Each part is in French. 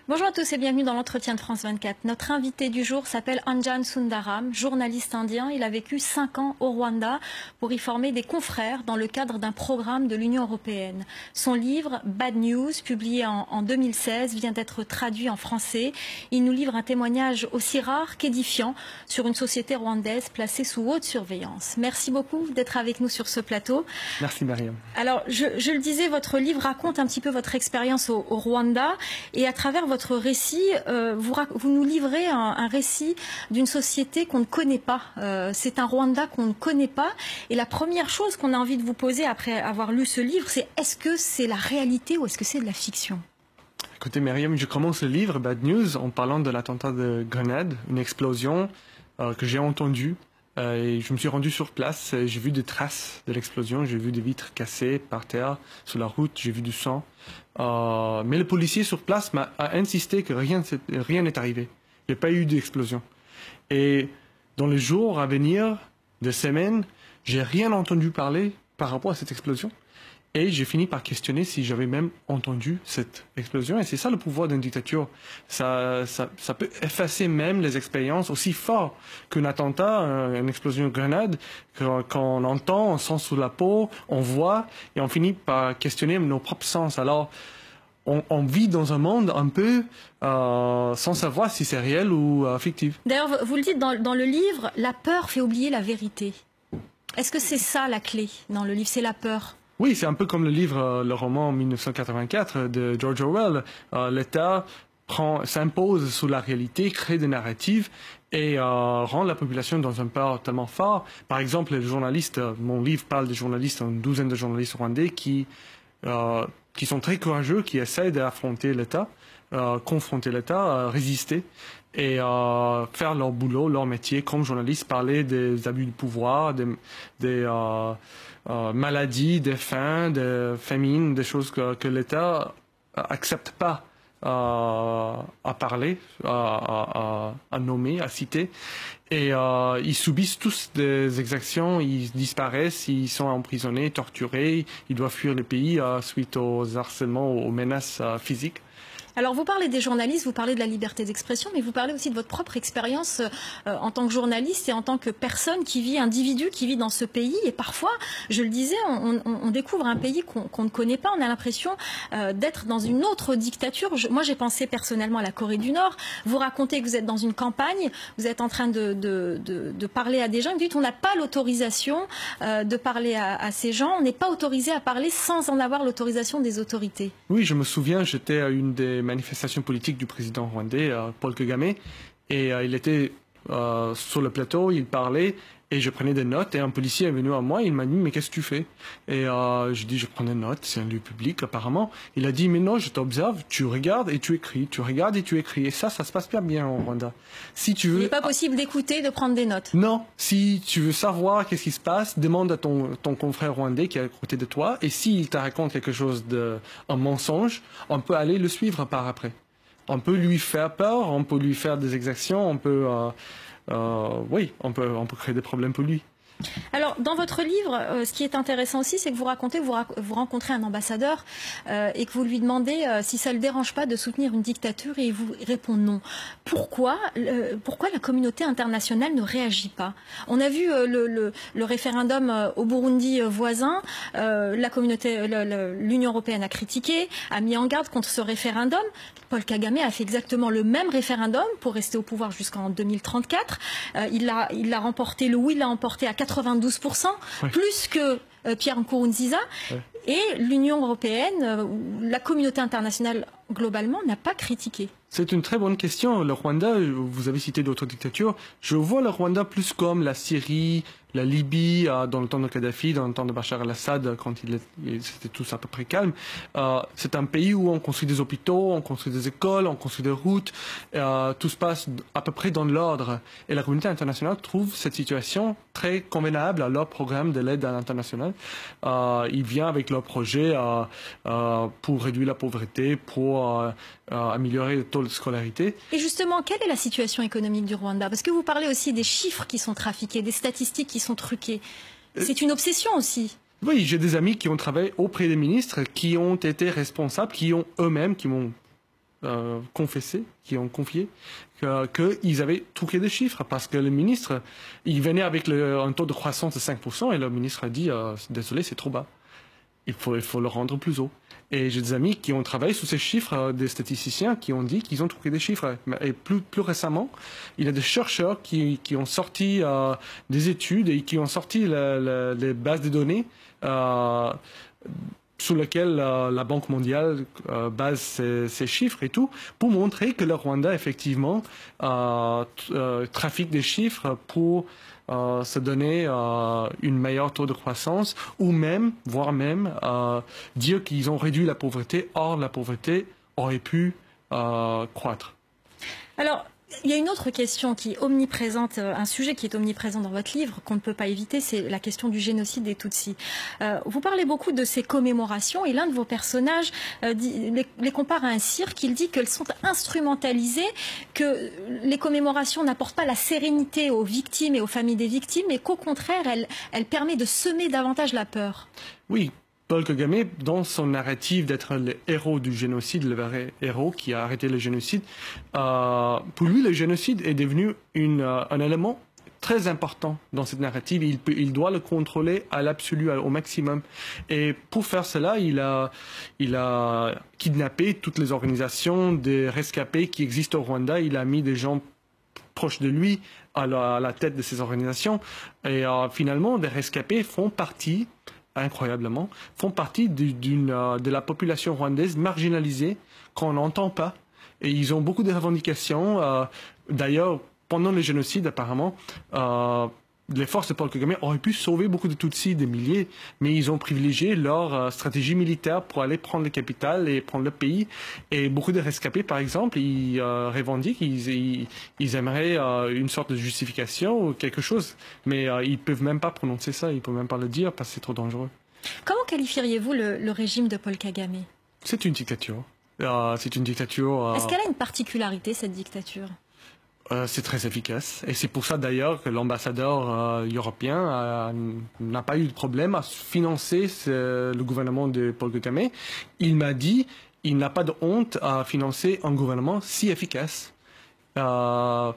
Bonjour à tous et bienvenue dans l'entretien de France 24. Notre invité du jour s'appelle Anjan Sundaram, journaliste indien. Il a vécu 5 ans au Rwanda pour y former des confrères dans le cadre d'un programme de l'Union européenne. Son livre Bad News, publié en 2016, vient d'être traduit en français. Il nous livre un témoignage aussi rare qu'édifiant sur une société rwandaise placée sous haute surveillance. Merci beaucoup d'être avec nous sur ce plateau. Merci Mariam. Alors, je le disais, votre livre raconte un petit peu votre expérience au Rwanda et à travers votre récit, vous nous livrez un récit d'une société qu'on ne connaît pas. C'est un Rwanda qu'on ne connaît pas. Et la première chose qu'on a envie de vous poser après avoir lu ce livre, c'est est-ce que c'est la réalité ou est-ce que c'est de la fiction? Écoutez Mariam, je commence le livre Bad News en parlant de l'attentat de Grenade, une explosion que j'ai entendue. Et je me suis rendu sur place, j'ai vu des traces de l'explosion, j'ai vu des vitres cassées par terre, sur la route, j'ai vu du sang. Mais le policier sur place a insisté que rien n'est arrivé. Il n'y a pas eu d'explosion. Et dans les jours à venir, des semaines, j'ai rien entendu parler par rapport à cette explosion. Et j'ai fini par questionner si j'avais même entendu cette explosion. Et c'est ça le pouvoir d'une dictature. Ça peut effacer même les expériences aussi fortes qu'un attentat, une explosion de grenade, qu'on entend, on sent sous la peau, on voit, et on finit par questionner nos propres sens. Alors, on vit dans un monde un peu sans savoir si c'est réel ou fictif. D'ailleurs, vous le dites dans le livre, la peur fait oublier la vérité. Est-ce que c'est ça la clé dans le livre, c'est la peur? Oui, c'est un peu comme le roman 1984 de George Orwell. L'État s'impose sur la réalité, crée des narratives et rend la population dans un peur tellement fort. Par exemple, les journalistes, mon livre parle de journalistes, une douzaine de journalistes rwandais qui sont très courageux, qui essaient d'affronter l'État, confronter l'État, résister et faire leur boulot, leur métier comme journalistes, parler des abus de pouvoir, des maladies, des faim, des famines, des choses que l'État accepte pas à parler, à nommer, à citer. Et ils subissent tous des exactions, ils disparaissent, ils sont emprisonnés, torturés, ils doivent fuir le pays suite aux harcèlements, aux menaces physiques. Alors vous parlez des journalistes, vous parlez de la liberté d'expression, mais vous parlez aussi de votre propre expérience en tant que journaliste et en tant que personne qui vit, individu qui vit dans ce pays. Et parfois, je le disais, on découvre un pays qu'on ne connaît pas, on a l'impression d'être dans une autre dictature. Moi j'ai pensé personnellement à la Corée du Nord. Vous racontez que vous êtes dans une campagne, vous êtes en train de parler à des gens, vous dites on n'a pas l'autorisation de parler à ces gens, on n'est pas autorisé à parler sans en avoir l'autorisation des autorités. Oui, je me souviens, j'étais à une des manifestation politique du président rwandais, Paul Kagame, et il était sur le plateau, il parlait, et je prenais des notes, et un policier est venu à moi, il m'a dit, mais qu'est-ce que tu fais? Et je dis, je prends des notes, c'est un lieu public apparemment. Il a dit, mais non, je t'observe, tu regardes et tu écris, tu regardes et tu écris, et ça se passe pas bien au Rwanda. Si tu veux... Il n'est pas possible d'écouter, de prendre des notes. Non, si tu veux savoir qu'est-ce qui se passe, demande à ton confrère rwandais qui est à côté de toi, et s'il te raconte quelque chose un mensonge, on peut aller le suivre par après. On peut lui faire peur, on peut lui faire des exactions, on peut créer des problèmes pour lui. Alors, dans votre livre, ce qui est intéressant aussi, c'est que vous racontez que vous rencontrez un ambassadeur et que vous lui demandez si ça ne le dérange pas de soutenir une dictature et il vous répond non. Pourquoi la communauté internationale ne réagit pas? On a vu le référendum au Burundi voisin, l'Union européenne a critiqué, a mis en garde contre ce référendum. Paul Kagame a fait exactement le même référendum pour rester au pouvoir jusqu'en 2034. Il l'a remporté, le oui l'a emporté à 92%, oui. Plus que Pierre Nkurunziza. Oui. Et l'Union européenne, la communauté internationale globalement, n'a pas critiqué. C'est une très bonne question. Le Rwanda, vous avez cité d'autres dictatures. Je vois le Rwanda plus comme la Syrie, la Libye, dans le temps de Kadhafi, dans le temps de Bachar el-Assad, quand c'était tous à peu près calme. C'est un pays où on construit des hôpitaux, on construit des écoles, on construit des routes. Tout se passe à peu près dans l'ordre. Et la communauté internationale trouve cette situation très convenable à leur programme de l'aide internationale. Il vient avec leur projet pour réduire la pauvreté, pour améliorer le taux de scolarité. Et justement, quelle est la situation économique du Rwanda? Parce que vous parlez aussi des chiffres qui sont trafiqués, des statistiques qui sont truquées. C'est une obsession aussi. Oui, j'ai des amis qui ont travaillé auprès des ministres, qui ont été responsables, qui m'ont confessé, qui ont confié qu'ils avaient truqué des chiffres parce que le ministre, il venait avec un taux de croissance de 5% et le ministre a dit désolé, c'est trop bas. Il faut le rendre plus haut. Et j'ai des amis qui ont travaillé sur ces chiffres, des statisticiens qui ont dit qu'ils ont truqué des chiffres. Et plus récemment, il y a des chercheurs qui ont sorti des études et qui ont sorti les bases de données sur lesquelles la Banque mondiale base ses chiffres et tout, pour montrer que le Rwanda, effectivement, trafique des chiffres pour se donner une meilleure taux de croissance, ou même, voire même, dire qu'ils ont réduit la pauvreté. Or, la pauvreté aurait pu croître. Alors, il y a une autre question qui est omniprésente, un sujet qui est omniprésent dans votre livre, qu'on ne peut pas éviter, c'est la question du génocide des Tutsis. Vous parlez beaucoup de ces commémorations et l'un de vos personnages les compare à un cirque. Il dit qu'elles sont instrumentalisées, que les commémorations n'apportent pas la sérénité aux victimes et aux familles des victimes, mais qu'au contraire, elles permettent de semer davantage la peur. Oui. Paul Kagame, dans son narratif d'être le héros du génocide, le vrai héros qui a arrêté le génocide, pour lui, le génocide est devenu un élément très important dans cette narrative. Il doit le contrôler à l'absolu, au maximum. Et pour faire cela, il a kidnappé toutes les organisations des rescapés qui existent au Rwanda. Il a mis des gens proches de lui à la tête de ces organisations. Et finalement, des rescapés font partie, incroyablement, de la population rwandaise marginalisée qu'on n'entend pas. Et ils ont beaucoup de revendications. D'ailleurs, pendant le génocide, apparemment, les forces de Paul Kagame auraient pu sauver beaucoup de Tutsis, des milliers, mais ils ont privilégié leur stratégie militaire pour aller prendre la capitale et prendre le pays. Et beaucoup de rescapés, par exemple, ils revendiquent, ils aimeraient une sorte de justification ou quelque chose, mais ils peuvent même pas prononcer ça, ils peuvent même pas le dire parce que c'est trop dangereux. Comment qualifieriez-vous le régime de Paul Kagame? C'est une dictature. C'est une dictature. Est-ce qu'elle a une particularité, cette dictature? C'est très efficace. Et c'est pour ça d'ailleurs que l'ambassadeur européen n'a pas eu de problème à financer le gouvernement de Paul Kagame. Il m'a dit il n'a pas de honte à financer un gouvernement si efficace. Paul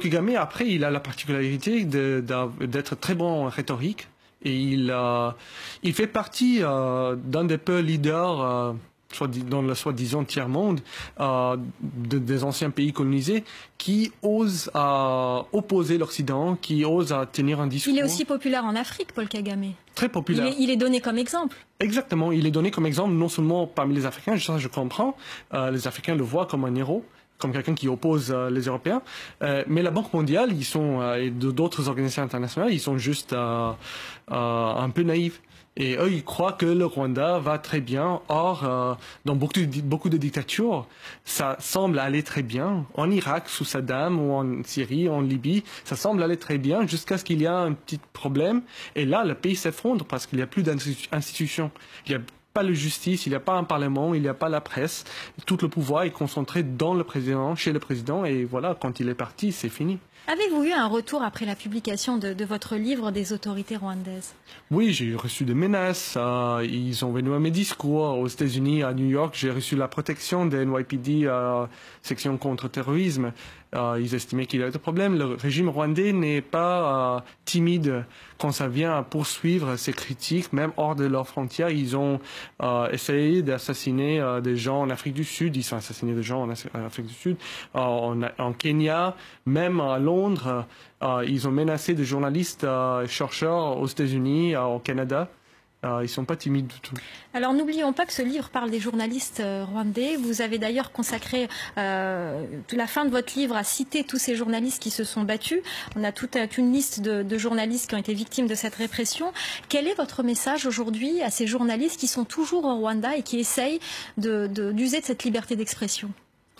Kagame, après, il a la particularité d'être très bon en rhétorique. Et il fait partie d'un des peu leaders dans le soi-disant tiers-monde, des anciens pays colonisés, qui osent opposer l'Occident, qui osent tenir un discours. Il est aussi populaire en Afrique, Paul Kagame. Très populaire. Il est donné comme exemple. Exactement, il est donné comme exemple non seulement parmi les Africains, ça je comprends, les Africains le voient comme un héros, comme quelqu'un qui oppose les Européens, mais la Banque mondiale, et d'autres organisations internationales, ils sont juste un peu naïfs. Et eux, ils croient que le Rwanda va très bien. Or, dans beaucoup de dictatures, ça semble aller très bien. En Irak, sous Saddam, ou en Syrie, en Libye, ça semble aller très bien jusqu'à ce qu'il y ait un petit problème. Et là, le pays s'effondre parce qu'il n'y a plus d'institutions. Il n'y a pas de justice, il n'y a pas un parlement, il n'y a pas la presse. Tout le pouvoir est concentré dans le président, chez le président. Et voilà, quand il est parti, c'est fini. Avez-vous eu un retour après la publication de votre livre des autorités rwandaises? Oui, j'ai reçu des menaces. Ils ont venu à mes discours aux États-Unis, à New York. J'ai reçu la protection des NYPD, section contre-terrorisme. Ils estimaient qu'il y avait des problèmes. Le régime rwandais n'est pas timide quand ça vient à poursuivre ses critiques, même hors de leurs frontières. Ils ont essayé d'assassiner des gens en Afrique du Sud. Ils ont assassiné des gens en Afrique du Sud, en Kenya, même à Londres. Ils ont menacé des journalistes, chercheurs aux États-Unis, au Canada. Ils ne sont pas timides du tout. Alors n'oublions pas que ce livre parle des journalistes rwandais. Vous avez d'ailleurs consacré la fin de votre livre à citer tous ces journalistes qui se sont battus. On a toute une liste de journalistes qui ont été victimes de cette répression. Quel est votre message aujourd'hui à ces journalistes qui sont toujours au Rwanda et qui essayent d'user de cette liberté d'expression?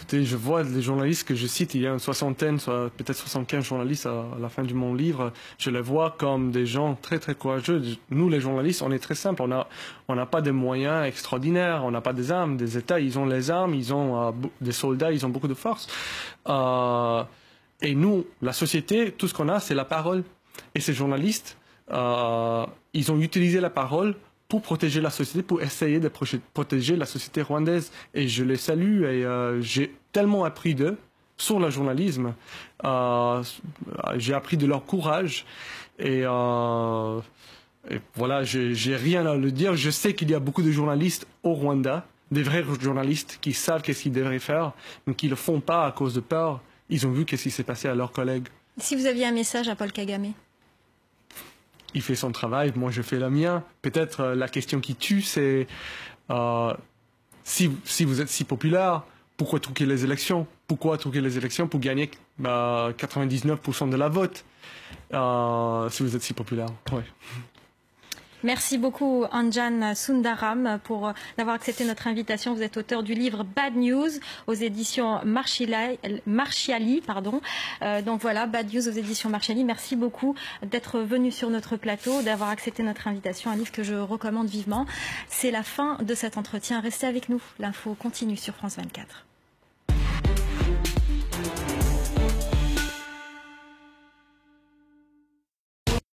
Écoutez, je vois les journalistes que je cite, il y a une soixantaine, peut-être 75 journalistes à la fin de mon livre. Je les vois comme des gens très très courageux. Nous, les journalistes, on est très simples. On n'a pas de moyens extraordinaires, on n'a pas des armes. Des États, ils ont les armes, ils ont des soldats, ils ont beaucoup de force. Et nous, la société, tout ce qu'on a, c'est la parole. Et ces journalistes, ils ont utilisé la parole pour protéger la société, pour essayer de protéger la société rwandaise. Et je les salue et j'ai tellement appris d'eux sur le journalisme. J'ai appris de leur courage et voilà, j'ai rien à le dire. Je sais qu'il y a beaucoup de journalistes au Rwanda, des vrais journalistes qui savent qu'est-ce qu'ils devraient faire, mais qui ne le font pas à cause de peur. Ils ont vu qu'est-ce qui s'est passé à leurs collègues. Si vous aviez un message à Paul Kagame? Il fait son travail, moi je fais le mien. Peut-être la question qui tue, c'est si vous êtes si populaire, pourquoi truquer les élections? Pourquoi truquer les élections pour gagner 99% de la vote si vous êtes si populaire? Ouais. Merci beaucoup Anjan Sundaram pour d'avoir accepté notre invitation. Vous êtes auteur du livre Bad News aux éditions Marchiali. Donc voilà, Bad News aux éditions Marchiali. Merci beaucoup d'être venu sur notre plateau, d'avoir accepté notre invitation, un livre que je recommande vivement. C'est la fin de cet entretien. Restez avec nous, l'info continue sur France 24.